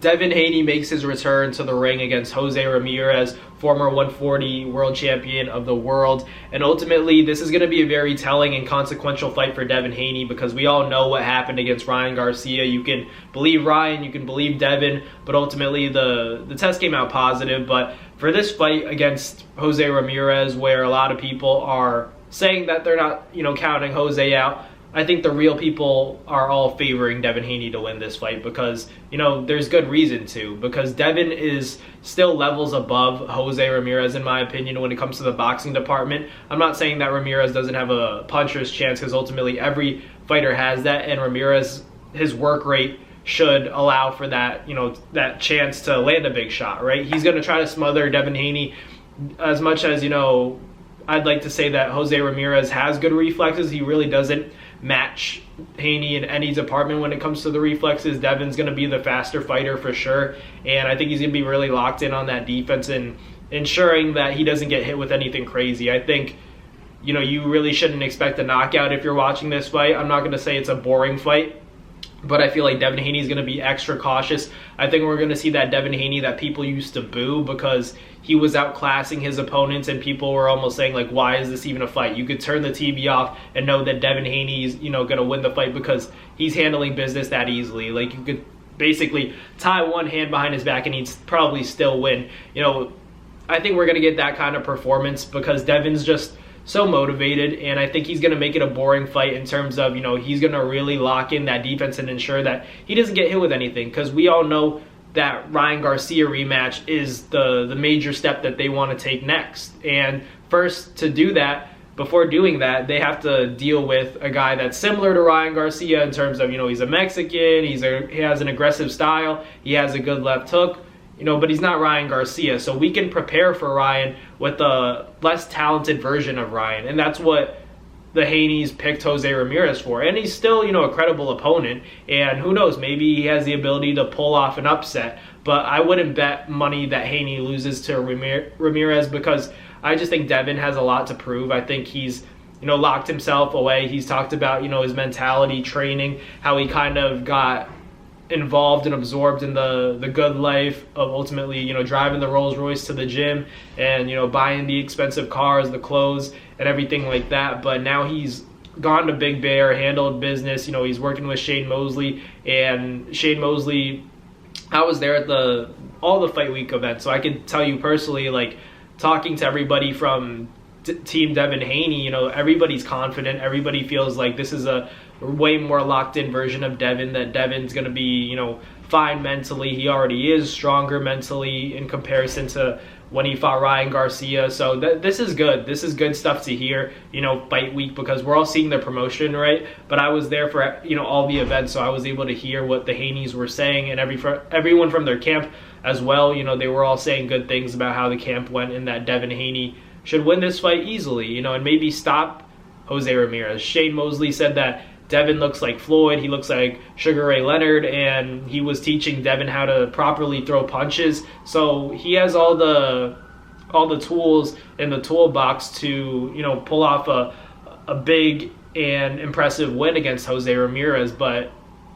Devin Haney makes his return to the ring against Jose Ramirez, former 140 world champion of the world. And ultimately, this is going to be a very telling and consequential fight for Devin Haney because we all know what happened against Ryan Garcia. You can believe Ryan, you can believe Devin, but ultimately the test came out positive. But for this fight against Jose Ramirez, where a lot of people are saying that they're not, counting Jose out, I think the real people are all favoring Devin Haney to win this fight because, there's good reason to. Because Devin is still levels above Jose Ramirez, in my opinion, when it comes to the boxing department. I'm not saying that Ramirez doesn't have a puncher's chance because ultimately every fighter has that. And Ramirez, his work rate should allow for that, that chance to land a big shot, right? He's going to try to smother Devin Haney as much as, I'd like to say that Jose Ramirez has good reflexes. He really doesn't match Haney in any department when it comes to the reflexes. Devin's going to be the faster fighter for sure, and I think he's going to be really locked in on that defense and ensuring that he doesn't get hit with anything crazy. I think, you really shouldn't expect a knockout if you're watching this fight. I'm not going to say it's a boring fight, but I feel like Devin Haney is going to be extra cautious. I think we're going to see that Devin Haney that people used to boo because he was outclassing his opponents and people were almost saying, like, why is this even a fight? You could turn the TV off and know that Devin Haney is, going to win the fight because he's handling business that easily. Like, you could basically tie one hand behind his back and he'd probably still win. I think we're going to get that kind of performance because Devin's just so motivated, and I think he's going to make it a boring fight in terms of, he's going to really lock in that defense and ensure that he doesn't get hit with anything because we all know that Ryan Garcia rematch is the major step that they want to take next. And first, to do that, before doing that, they have to deal with a guy that's similar to Ryan Garcia in terms of, he's a Mexican, he has an aggressive style, he has a good left hook, but he's not Ryan Garcia. So we can prepare for Ryan with a less talented version of Ryan. And that's what the Haneys picked Jose Ramirez for. And he's still, a credible opponent. And who knows, maybe he has the ability to pull off an upset. But I wouldn't bet money that Haney loses to Ramirez because I just think Devin has a lot to prove. I think he's, locked himself away. He's talked about, his mentality, training, how he kind of got involved and absorbed in the good life of ultimately, driving the Rolls Royce to the gym and, buying the expensive cars, the clothes, and everything like that. But now he's gone to Big Bear, handled business. He's working with Shane Mosley, and Shane Mosley, I was there at all the Fight Week events, so I could tell you personally, like, talking to everybody from Team Devin Haney, everybody's confident. Everybody feels like this is a way more locked in version of Devin, that Devin's going to be, fine mentally. He already is stronger mentally in comparison to when he fought Ryan Garcia. So this is good. This is good stuff to hear, Fight Week, because we're all seeing the promotion, right? But I was there for, all the events, so I was able to hear what the Haneys were saying, and everyone from their camp as well. They were all saying good things about how the camp went and that Devin Haney should win this fight easily, and maybe stop Jose Ramirez. Shane Mosley said that Devin looks like Floyd, he looks like Sugar Ray Leonard, and he was teaching Devin how to properly throw punches. So he has all the tools in the toolbox to, pull off a big and impressive win against Jose Ramirez. But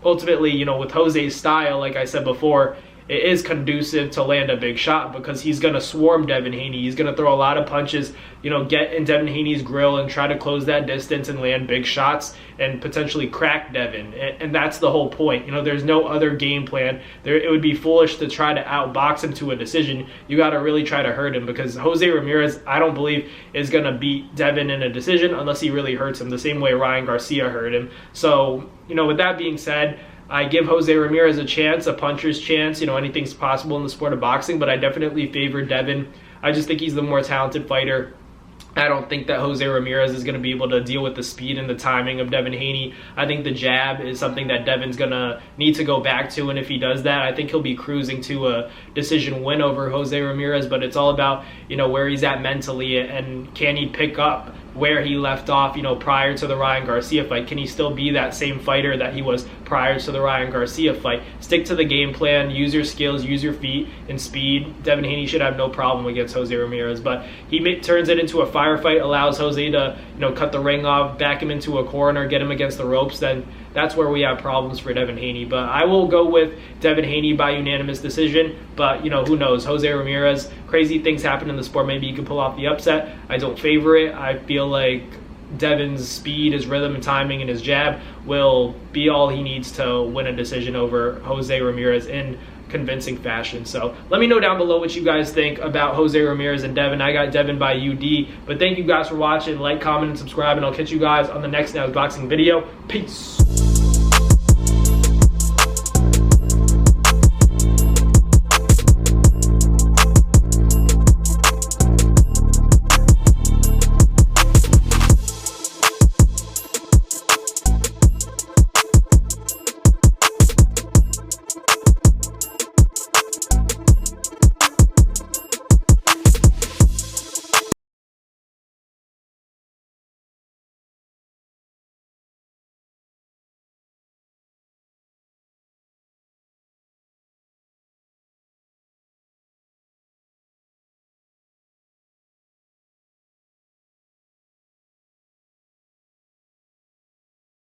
ultimately, with Jose's style, like I said before, it is conducive to land a big shot because he's going to swarm Devin Haney. He's going to throw a lot of punches, get in Devin Haney's grill and try to close that distance and land big shots and potentially crack Devin. And that's the whole point. There's no other game plan. It would be foolish to try to outbox him to a decision. You got to really try to hurt him because Jose Ramirez, I don't believe, is going to beat Devin in a decision unless he really hurts him the same way Ryan Garcia hurt him. So, with that being said, I give Jose Ramirez a chance, a puncher's chance. Anything's possible in the sport of boxing, but I definitely favor Devin. I just think he's the more talented fighter. I don't think that Jose Ramirez is going to be able to deal with the speed and the timing of Devin Haney. I think the jab is something that Devin's going to need to go back to, and if he does that, I think he'll be cruising to a decision win over Jose Ramirez, but it's all about, where he's at mentally and can he pick up where he left off, prior to the Ryan Garcia fight. Can he still be that same fighter that he was prior to the Ryan Garcia fight? Stick to the game plan, use your skills, use your feet and speed. Devin Haney should have no problem against Jose Ramirez, but he turns it into a firefight, allows Jose to, cut the ring off, back him into a corner, get him against the ropes, then that's where we have problems for Devin Haney. But I will go with Devin Haney by unanimous decision. But, you know, who knows? Jose Ramirez, crazy things happen in the sport. Maybe you can pull off the upset. I don't favor it. I feel like Devin's speed, his rhythm and timing, and his jab will be all he needs to win a decision over Jose Ramirez in convincing fashion. So let me know down below what you guys think about Jose Ramirez and Devin. I got Devin by UD. But thank you guys for watching. Like, comment, and subscribe, and I'll catch you guys on the next Now Boxing video. Peace.